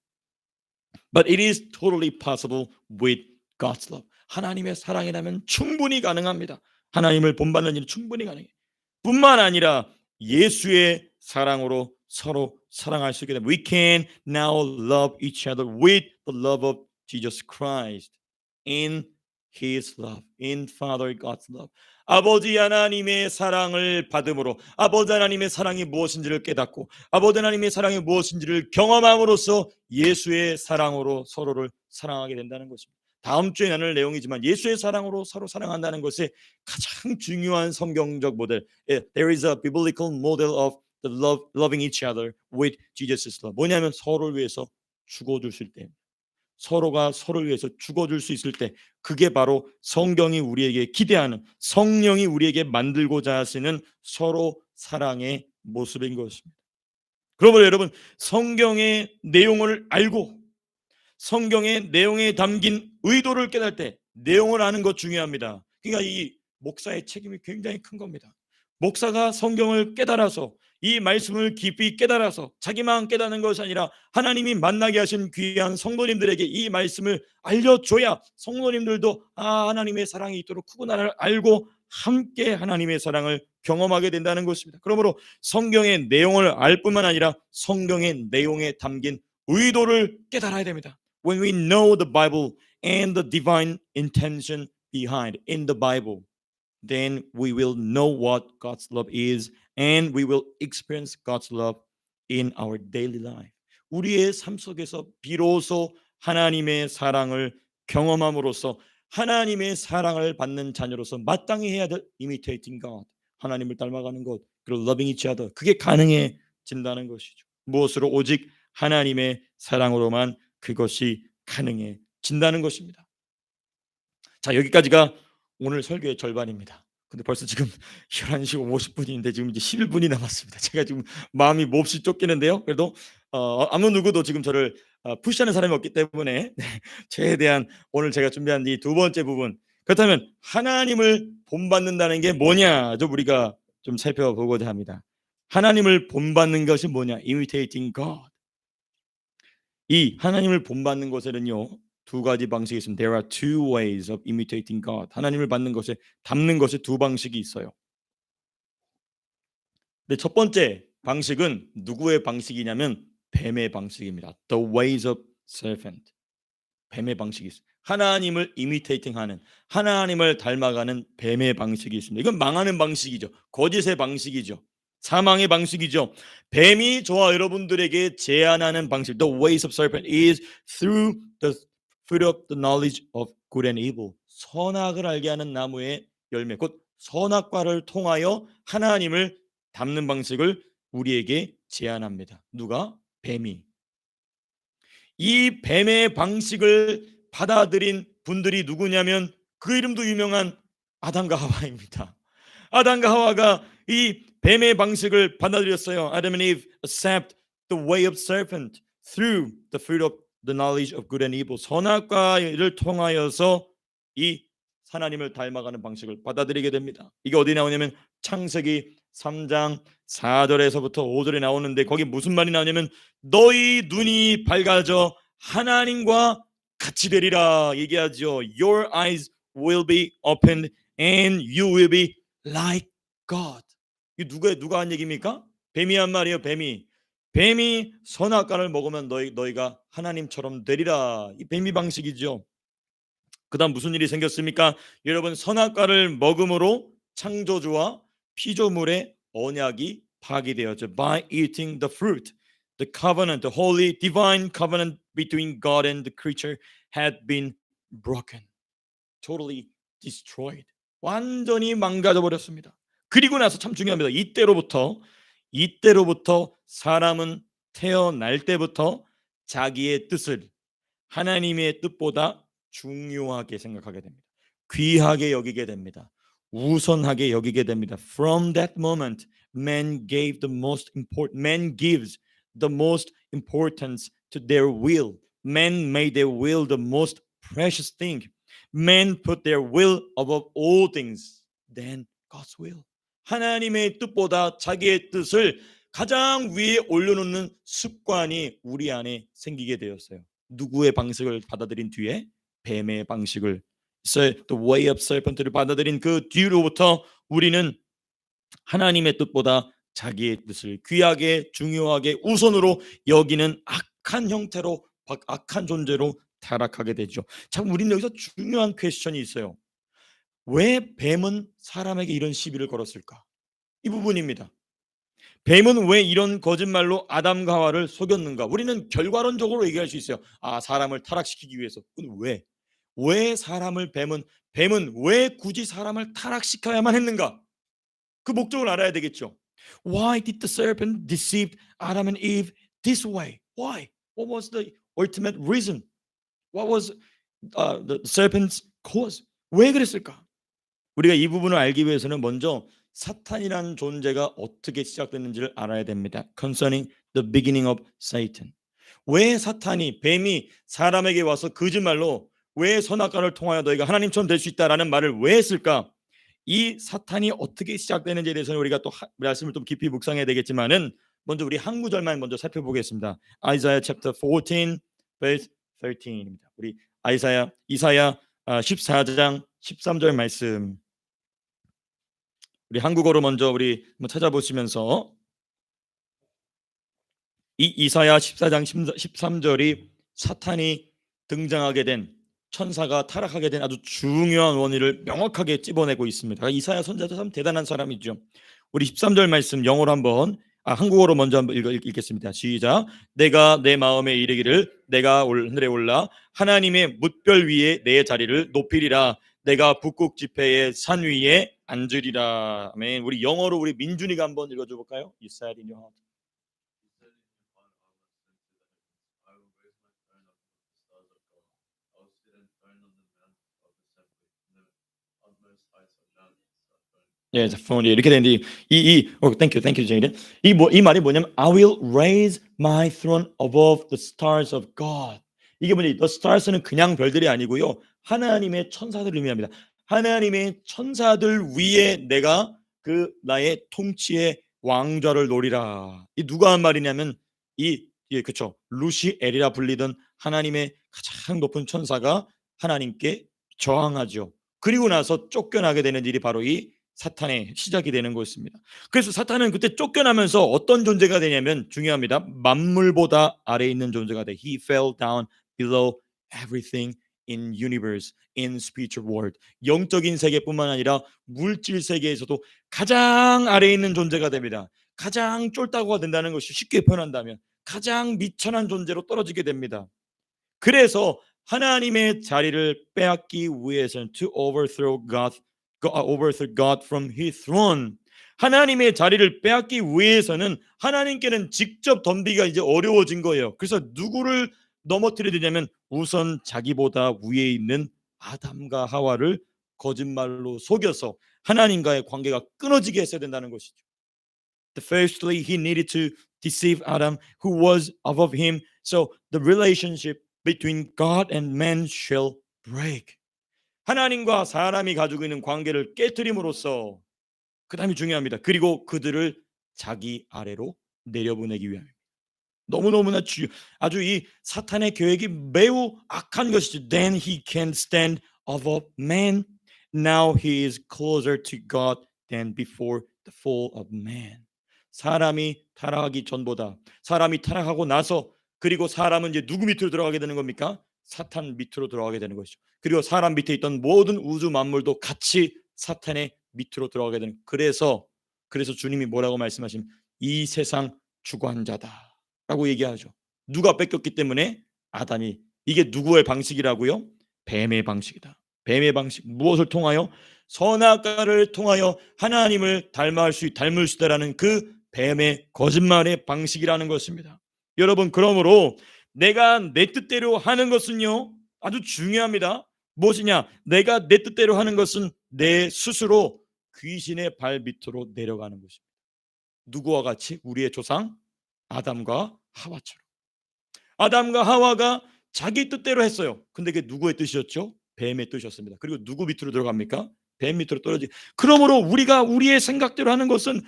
But it is totally possible with God's love. 하나님의 사랑이라면 충분히 가능합니다. 하나님을 본받는 일은 충분히 가능해요. 뿐만 아니라 예수의 사랑으로 서로 사랑할 수 있게 됩니다. We can now love each other with the love of Jesus Christ in His love, in Father God's love. 아버지 하나님의 사랑을 받음으로 아버지 하나님의 사랑이 무엇인지를 깨닫고 아버지 하나님의 사랑이 무엇인지를 경험함으로써 예수의 사랑으로 서로를 사랑하게 된다는 것입니다. 다음 주에 나눌 내용이지만 예수의 사랑으로 서로 사랑한다는 것이 가장 중요한 성경적 모델. There is a biblical model of the loving each other with Jesus' love. 뭐냐면 서로를 위해서 죽어줄 수 있을 때, 서로가 서로를 위해서 죽어줄 수 있을 때, 그게 바로 성경이 우리에게 기대하는, 성령이 우리에게 만들고자 하시는 서로 사랑의 모습인 것입니다. 그러므로 여러분 성경의 내용을 알고 성경의 내용에 담긴 의도를 깨달을 때 내용을 아는 것 중요합니다. 그러니까 이 목사의 책임이 굉장히 큰 겁니다. 목사가 성경을 깨달아서 이 말씀을 깊이 깨달아서 자기만 깨닫는 것이 아니라 하나님이 만나게 하신 귀한 성도님들에게 이 말씀을 알려줘야 성도님들도 하나님의 사랑이 있도록 크구나를 알고 함께 하나님의 사랑을 경험하게 된다는 것입니다. 그러므로 성경의 내용을 알 뿐만 아니라 성경의 내용에 담긴 의도를 깨달아야 됩니다. When we know the Bible and the divine intention behind in the Bible, then we will know what God's love is and we will experience God's love in our daily life. 우리의 삶 속에서 비로소 하나님의 사랑을 경험함으로써 하나님의 사랑을 받는 자녀로서 마땅히 해야 될 imitating God, 하나님을 닮아가는 것, 그리고 loving each other, 그게 가능해진다는 것이죠. 무엇으로? 오직 하나님의 사랑으로만 그것이 가능해진다는 것입니다. 자, 여기까지가 오늘 설교의 절반입니다. 근데 벌써 지금 11시 50분인데 지금 이제 11분이 남았습니다. 제가 지금 마음이 몹시 쫓기는데요. 그래도 아무 누구도 지금 저를 푸시하는 사람이 없기 때문에 최대한 오늘 제가 준비한 이 두 번째 부분, 그렇다면 하나님을 본받는다는 게 뭐냐 좀 우리가 좀 살펴보고자 합니다. 하나님을 본받는 것이 뭐냐? Imitating God. 이 하나님을 본받는 것에는요 두 가지 방식이 있습니다. There are two ways of imitating God. 하나님을 받는 것에 닮는 것에 두 방식이 있어요. 근데 첫 번째 방식은 누구의 방식이냐면 뱀의 방식입니다. The ways of serpent. 뱀의 방식이 있어요. 하나님을 imitating하는, 하나님을 닮아가는 뱀의 방식이 있습니다. 이건 망하는 방식이죠. 거짓의 방식이죠. 사망의 방식이죠. 뱀이 저와 여러분들에게 제안하는 방식, the ways of serpent is through the fruit of the knowledge of good and evil. 선악을 알게 하는 나무의 열매, 곧 선악과를 통하여 하나님을 닮는 방식을 우리에게 제안합니다. 누가? 뱀이. 이 뱀의 방식을 받아들인 분들이 누구냐면 그 이름도 유명한 아담과 하와입니다. 아담과 하와가 이 뱀의 방식을 받아들였어요. Adam and Eve accept the way of serpent through the fruit of the knowledge of good and evil. 선악과를 통하여서 이 하나님을 닮아가는 방식을 받아들이게 됩니다. 이게 어디 나오냐면 창세기 3장 4절에서부터 5절에 나오는데 거기 무슨 말이 나오냐면 너희 눈이 밝아져 하나님과 같이 되리라 얘기하죠. Your eyes will be opened and you will be like God. 이 누가 한 얘기입니까? 뱀이 한 말이에요. 뱀이 선악과를 먹으면 너희가 하나님처럼 되리라. 이 뱀이 방식이죠. 그다음 무슨 일이 생겼습니까? 여러분 선악과를 먹음으로 창조주와 피조물의 언약이 파기되었죠. By eating the fruit, the covenant, the holy divine covenant between God and the creature had been broken, totally destroyed. 완전히 망가져 버렸습니다. 그리고 나서 참 중요합니다. 이때로부터 사람은 태어날 때부터 자기의 뜻을 하나님의 뜻보다 중요하게 생각하게 됩니다. 귀하게 여기게 됩니다. 우선하게 여기게 됩니다. From that moment, man gives the most importance to their will. Man made their will the most precious thing. Man put their will above all things. Then God's will. 하나님의 뜻보다 자기의 뜻을 가장 위에 올려놓는 습관이 우리 안에 생기게 되었어요. 누구의 방식을 받아들인 뒤에? 뱀의 방식을, the way of serpent를 받아들인 그 뒤로부터 우리는 하나님의 뜻보다 자기의 뜻을 귀하게 중요하게 우선으로 여기는 악한 형태로, 악한 존재로 타락하게 되죠. 참 우리는 여기서 중요한 퀘스천이 있어요. 왜 뱀은 사람에게 이런 시비를 걸었을까? 이 부분입니다. 뱀은 왜 이런 거짓말로 아담과 하와를 속였는가? 우리는 결과론적으로 얘기할 수 있어요. 사람을 타락시키기 위해서. 근데 왜 뱀은 왜 굳이 사람을 타락시켜야만 했는가? 그 목적을 알아야 되겠죠. Why did the serpent deceive Adam and Eve this way? Why? What was the ultimate reason? What was the serpent's cause? 왜 그랬을까? 우리가 이 부분을 알기 위해서는 먼저 사탄이라는 존재가 어떻게 시작됐는지를 알아야 됩니다. Concerning the beginning of Satan. 왜 뱀이 사람에게 와서 거짓말로 왜 선악과를 통하여 너희가 하나님처럼 될 수 있다라는 말을 왜 했을까? 이 사탄이 어떻게 시작되는지에 대해서는 우리가 또 말씀을 좀 깊이 묵상해야 되겠지만은 먼저 우리 한 구절만 먼저 살펴보겠습니다. Isaiah chapter 14 verse 13입니다. 우리 이사야 14장 13절 말씀. 우리 한국어로 먼저 우리 한번 찾아보시면서 이 이사야 14장 13절이 사탄이 등장하게 된, 천사가 타락하게 된 아주 중요한 원인을 명확하게 찝어내고 있습니다. 이사야 선지자 참 대단한 사람이죠. 우리 13절 말씀 영어로 한국어로 먼저 한번 읽겠습니다. 시작. 내가 내 마음에 이르기를 내가 하늘에 올라 하나님의 뭇별 위에 내 자리를 높이리라. 내가 북극 지폐의 산 위에 앉으리라. 아멘. 우리 영어로 우리 민준이가 한번 읽어줘 볼까요? You said in your heart. 예, 예, 이렇게 되는데 thank you, 제이든. 이 말이 뭐냐면 I will raise my throne above the stars of God. 이게 뭐냐? The stars는 그냥 별들이 아니고요. 하나님의 천사들을 의미합니다. 하나님의 천사들 위에 내가 그 나의 통치의 왕좌를 놓으리라. 이 누가 한 말이냐면 그쵸. 루시엘이라 불리던 하나님의 가장 높은 천사가 하나님께 저항하죠. 그리고 나서 쫓겨나게 되는 일이 바로 이 사탄의 시작이 되는 것입니다. 그래서 사탄은 그때 쫓겨나면서 어떤 존재가 되냐면 중요합니다. 만물보다 아래에 있는 존재가 돼. He fell down below everything in universe, in spiritual world. 영적인 세계뿐만 아니라 물질 세계에서도 가장 아래에 있는 존재가 됩니다. 가장 쫄다구가 된다는 것이 쉽게 표현한다면 가장 미천한 존재로 떨어지게 됩니다. 그래서 하나님의 자리를 빼앗기 위해서는 to overthrow God from his throne. 하나님의 자리를 빼앗기 위해서는 하나님께는 직접 덤비기가 이제 어려워진 거예요. 그래서 누구를 넘어뜨려야 되냐면 우선 자기보다 위에 있는 아담과 하와를 거짓말로 속여서 하나님과의 관계가 끊어지게 했어야 된다는 것이죠. Firstly, he needed to deceive Adam, who was above him, so the relationship between God and man shall break. 하나님과 사람이 가지고 있는 관계를 깨뜨림으로써 그다음이 중요합니다. 그리고 그들을 자기 아래로 내려보내기 위함입니다. 너무너무나 아주 이 사탄의 계획이 매우 악한 것이죠. Then he can stand above man. Now he is closer to God than before the fall of man. 사람이 타락하기 전보다 사람이 타락하고 나서 그리고 사람은 이제 누구 밑으로 들어가게 되는 겁니까? 사탄 밑으로 들어가게 되는 것이죠. 그리고 사람 밑에 있던 모든 우주 만물도 같이 사탄의 밑으로 들어가게 되는. 그래서 주님이 뭐라고 말씀하시면 이 세상 주관자다라고 얘기하죠. 누가 뺏겼기 때문에 아담이. 이게 누구의 방식이라고요? 뱀의 방식이다. 뱀의 방식. 무엇을 통하여? 선악과를 통하여 하나님을 닮을 수 있다라는 그 뱀의 거짓말의 방식이라는 것입니다. 여러분, 그러므로 내가 내 뜻대로 하는 것은요 아주 중요합니다. 무엇이냐? 내가 내 뜻대로 하는 것은 내 스스로 귀신의 발 밑으로 내려가는 것입니다. 누구와 같이? 우리의 조상 아담과 하와처럼. 아담과 하와가 자기 뜻대로 했어요. 근데 그게 누구의 뜻이었죠? 뱀의 뜻이었습니다. 그리고 누구 밑으로 들어갑니까? 뱀 밑으로 떨어지. 그러므로 우리가 우리의 생각대로 하는 것은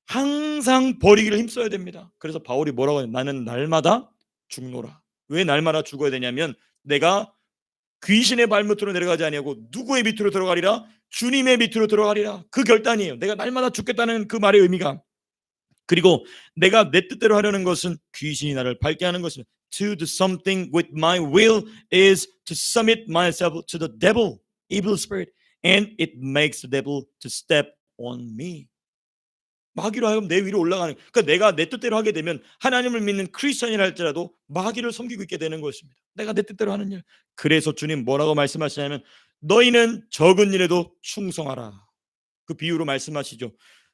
항상 버리기를 힘써야 됩니다. 그래서 바울이 뭐라고 해요? 나는 날마다 죽노라. 왜 날마다 죽어야 되냐면 내가 귀신의 발밑으로 내려가지 아니하고 누구의 밑으로 들어가리라? 주님의 밑으로 들어가리라. 그 결단이에요. 내가 날마다 죽겠다는 그 말의 의미가. 그리고 내가 내 뜻대로 하려는 것은 귀신이 나를 밟게 하는 것입니다. To do something with my will is to submit myself to the devil, evil spirit, and it makes the devil to step on me. 마귀로 하여금 내 위로 올라가는. 그러니까 내가 내 뜻대로 하게 되면 하나님을 믿는 크리스천이라 할지라도 마귀를 섬기고 있게 되는 것입니다. 내가 내 뜻대로 하는 일. 그래서 주님 뭐라고 말씀하시냐면 너희는 적은 일에도 충성하라. 그 비유로 말씀하시죠.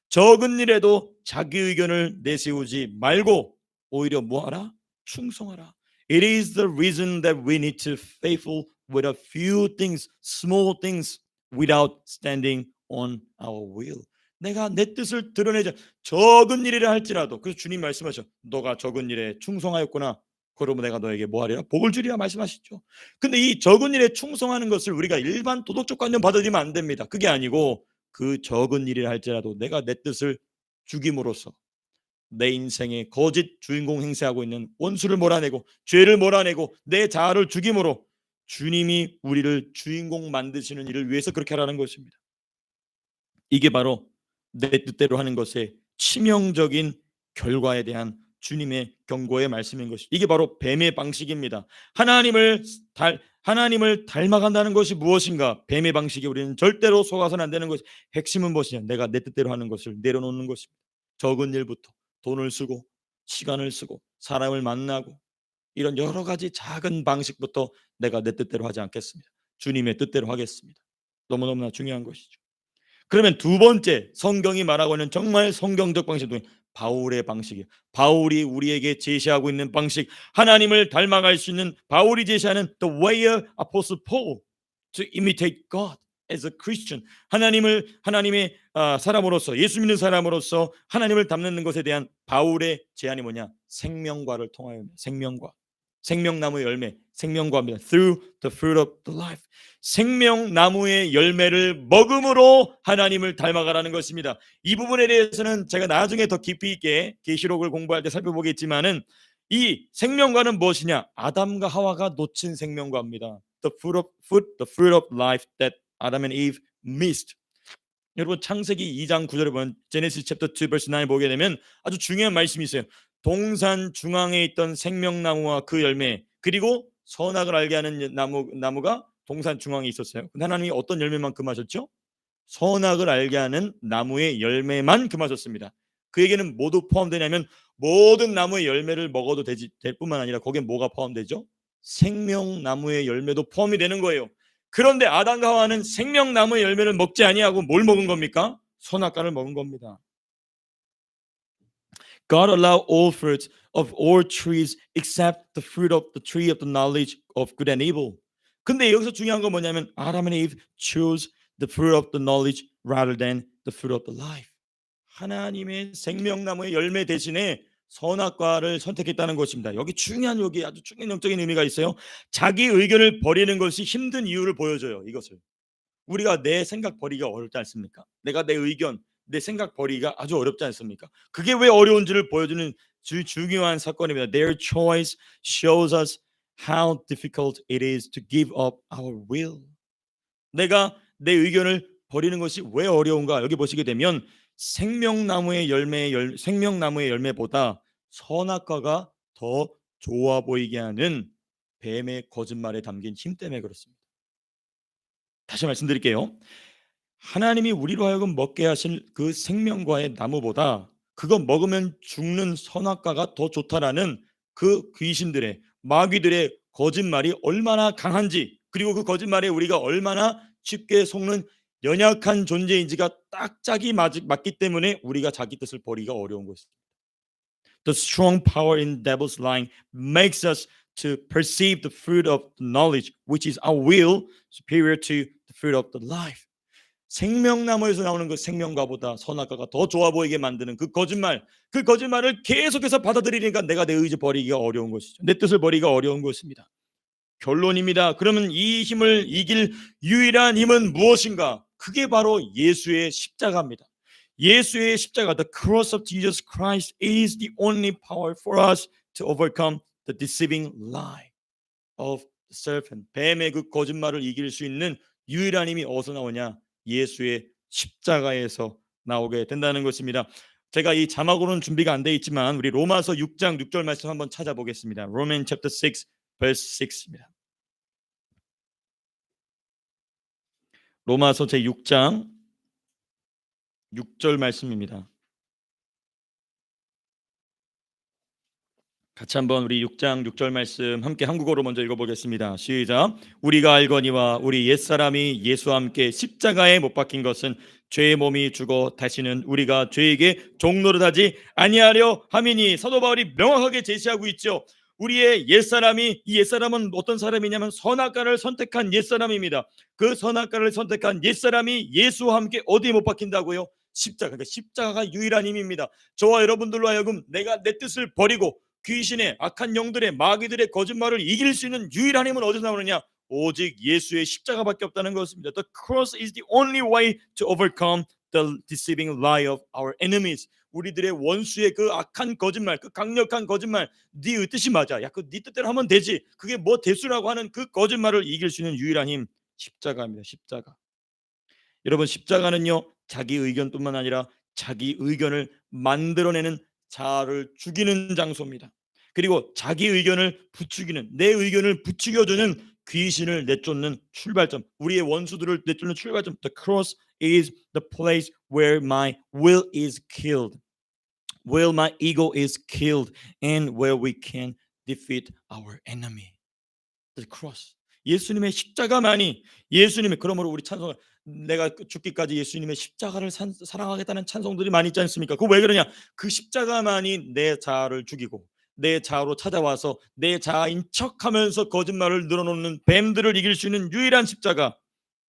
적은 일에도 자기 의견을 내세우지 말고 오히려 뭐하라? 충성하라. It is the reason that we need to faithful with a few things, small things, without standing on our will. 내가 내 뜻을 드러내자. 적은 일이라 할지라도. 그래서 주님 말씀하셔. 너가 적은 일에 충성하였구나. 그러면 내가 너에게 뭐하리라? 복을 주리라 말씀하시죠. 근데 이 적은 일에 충성하는 것을 우리가 일반 도덕적 관념 받아들이면 안 됩니다. 그게 아니고 그 적은 일이라 할지라도 내가 내 뜻을 죽임으로써 내 인생의 거짓 주인공 행세하고 있는 원수를 몰아내고 죄를 몰아내고 내 자아를 죽임으로 주님이 우리를 주인공 만드시는 일을 위해서 그렇게 하라는 것입니다. 이게 바로 내 뜻대로 하는 것의 치명적인 결과에 대한 주님의 경고의 말씀인 것이. 이게 바로 뱀의 방식입니다. 하나님을 닮아간다는 것이 무엇인가? 뱀의 방식에 우리는 절대로 속아서는 안 되는 것이. 핵심은 무엇이냐? 내가 내 뜻대로 하는 것을 내려놓는 것입니다. 적은 일부터 돈을 쓰고 시간을 쓰고 사람을 만나고 이런 여러 가지 작은 방식부터 내가 내 뜻대로 하지 않겠습니다. 주님의 뜻대로 하겠습니다. 너무너무나 중요한 것이죠. 그러면 두 번째 성경이 말하고 있는 정말 성경적 방식은 바울의 방식이에요. 바울이 우리에게 제시하고 있는 방식, 하나님을 닮아갈 수 있는 바울이 제시하는 the way of Apostle Paul to imitate God. as a Christian, 하나님의 사람으로서, 예수 믿는 사람으로서 하나님을 닮는 것에 대한 바울의 제안이 뭐냐? 생명과를 통하여, 생명과, 생명나무의 열매, 생명과입니다. Through the fruit of the life. 생명나무의 열매를 먹음으로 하나님을 닮아가라는 것입니다. 이 부분에 대해서는 제가 나중에 더 깊이 있게 계시록을 공부할 때 살펴보겠지만은, 이 생명과는 무엇이냐? 아담과 하와가 놓친 생명과입니다. The fruit of life that Adam and Eve missed. 여러분 창세기 2장 9절에 보면 Genesis chapter 2 verse 9 보게 되면 아주 중요한 말씀이 있어요. 동산 중앙에 있던 생명나무와 그 열매, 그리고 선악을 알게 하는 나무가 동산 중앙에 있었어요. 근데 하나님이 어떤 열매만 금하셨죠? 선악을 알게 하는 나무의 열매만 금하셨습니다. 그에게는 모두 포함되냐면 모든 나무의 열매를 먹어도 될 뿐만 아니라 거기에 뭐가 포함되죠? 생명나무의 열매도 포함이 되는 거예요. 그런데 아담과 하와는 생명나무의 열매를 먹지 아니하고 뭘 먹은 겁니까? 선악과를 먹은 겁니다. God allowed all fruits of all trees except the fruit of the tree of the knowledge of good and evil. 근데 여기서 중요한 건 뭐냐면 Adam and Eve chose the fruit of the knowledge rather than the fruit of the life. 하나님의 생명나무의 열매 대신에 선악과를 선택했다는 것입니다. 여기 아주 중요한 영적인 의미가 있어요. 자기 의견을 버리는 것이 힘든 이유를 보여줘요. 이것을 우리가 내 생각 버리기가 어렵지 않습니까? 내가 내 의견, 내 생각 버리기가 아주 어렵지 않습니까? 그게 왜 어려운지를 보여주는 중요한 사건입니다. Their choice shows us how difficult it is to give up our will. 내가 내 의견을 버리는 것이 왜 어려운가? 여기 보시게 되면 생명나무의 열매보다 선악과가 더 좋아 보이게 하는 뱀의 거짓말에 담긴 힘 때문에 그렇습니다. 다시 말씀드릴게요. 하나님이 우리로 하여금 먹게 하신 그 생명과의 나무보다 그거 먹으면 죽는 선악과가 더 좋다라는 그 귀신들의, 마귀들의 거짓말이 얼마나 강한지, 그리고 그 거짓말에 우리가 얼마나 쉽게 속는 연약한 존재인지가 딱 짝이 맞기 때문에 우리가 자기 뜻을 버리기가 어려운 것입니다. The strong power in devil's lying makes us to perceive the fruit of knowledge, which is our will, superior to the fruit of the life. 생명나무에서 나오는 그 생명과보다 선악과가 더 좋아 보이게 만드는 그 거짓말을 계속해서 받아들이니까 내가 내 의지 버리기가 어려운 것이죠. 내 뜻을 버리기가 어려운 것입니다. 결론입니다. 그러면 이 힘을 이길 유일한 힘은 무엇인가? 그게 바로 예수의 십자가입니다. 예수의 십자가, the cross of Jesus Christ is the only power for us to overcome the deceiving lie of the serpent. 뱀의 그 거짓말을 이길 수 있는 유일한 힘이 어디서 나오냐? 예수의 십자가에서 나오게 된다는 것입니다. 제가 이 자막으로는 준비가 안 돼 있지만 우리 로마서 6장 6절 말씀 한번 찾아보겠습니다. Romans chapter 6 verse 6입니다. 로마서 제 6장 6절 말씀입니다. 같이 한번 우리 6장 6절 말씀 함께 한국어로 먼저 읽어보겠습니다. 시작. 우리가 알거니와 우리 옛사람이 예수와 함께 십자가에 못 박힌 것은 죄의 몸이 죽어 다시는 우리가 죄에게 종노릇하지 아니하려 함이니. 사도 바울이 명확하게 제시하고 있죠. 우리의 옛사람이, 이 옛사람은 어떤 사람이냐면 선악과를 선택한 옛사람입니다. 그 선악과를 선택한 옛사람이 예수와 함께 어디에 못 박힌다고요? 십자가. 그러니까 십자가가 유일한 힘입니다. 저와 여러분들로 하여금 내가 내 뜻을 버리고 귀신의, 악한 영들의, 마귀들의 거짓말을 이길 수 있는 유일한 힘은 어디서 나오느냐? 오직 예수의 십자가밖에 없다는 것입니다. The cross is the only way to overcome the deceiving lie of our enemies. 우리들의 원수의 그 악한 거짓말, 그 강력한 거짓말, 네 뜻이 맞아, 야, 그 네 뜻대로 하면 되지, 그게 뭐 대수라고 하는 그 거짓말을 이길 수 있는 유일한 힘, 십자가입니다. 십자가. 여러분, 십자가는요, 자기 의견뿐만 아니라 자기 의견을 만들어내는 자를 죽이는 장소입니다. 그리고 자기 의견을 부추기는, 내 의견을 부추겨주는 귀신을 내쫓는 출발점, 우리의 원수들을 내쫓는 출발점. The cross is the place where my will is killed, where my ego is killed, and where we can defeat our enemy. The cross. 예수님의 십자가만이, 예수님의, 그러므로 우리 찬송, 내가 죽기까지 예수님의 십자가를 사랑하겠다는 찬송들이 많이 있지 않습니까? 그거 왜 그러냐? 그 십자가만이 내 자아를 죽이고 내 자아로 찾아와서 내 자아인 척하면서 거짓말을 늘어놓는 뱀들을 이길 수 있는 유일한 십자가.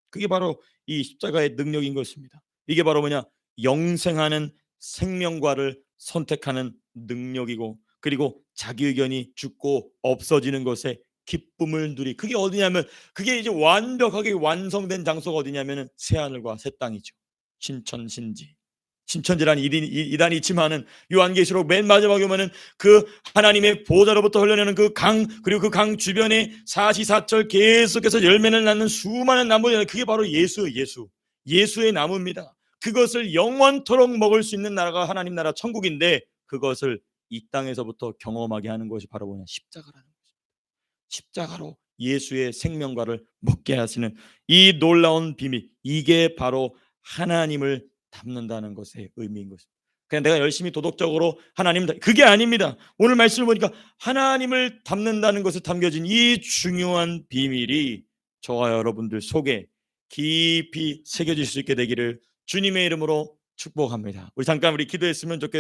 그게 바로 이 십자가의 능력인 것입니다. 이게 바로 뭐냐? 영생하는 생명과를 선택하는 능력이고, 그리고 자기 의견이 죽고 없어지는 것에 기쁨을 누리. 그게 어디냐면, 그게 이제 완벽하게 완성된 장소가 어디냐면은 새하늘과 새 땅이죠. 신천신지. 신천지라는 이단이 있지만은 요한계시록 맨 마지막에 보면은 그 하나님의 보좌로부터 흘러내는 그 강, 그리고 그 강 주변에 사시사철 계속해서 열매를 낳는 수많은 나무들, 그게 바로 예수의 나무입니다. 그것을 영원토록 먹을 수 있는 나라가 하나님 나라 천국인데, 그것을 이 땅에서부터 경험하게 하는 것이 바로 뭐냐? 십자가라는 것입니다. 십자가로 예수의 생명과를 먹게 하시는 이 놀라운 비밀, 이게 바로 하나님을 닮는다는 것의 의미인 것입니다. 그냥 내가 열심히 도덕적으로 그게 아닙니다. 오늘 말씀을 보니까 하나님을 닮는다는 것에 담겨진 이 중요한 비밀이 저와 여러분들 속에 깊이 새겨질 수 있게 되기를 주님의 이름으로 축복합니다. 우리 잠깐 기도했으면 좋겠습니다.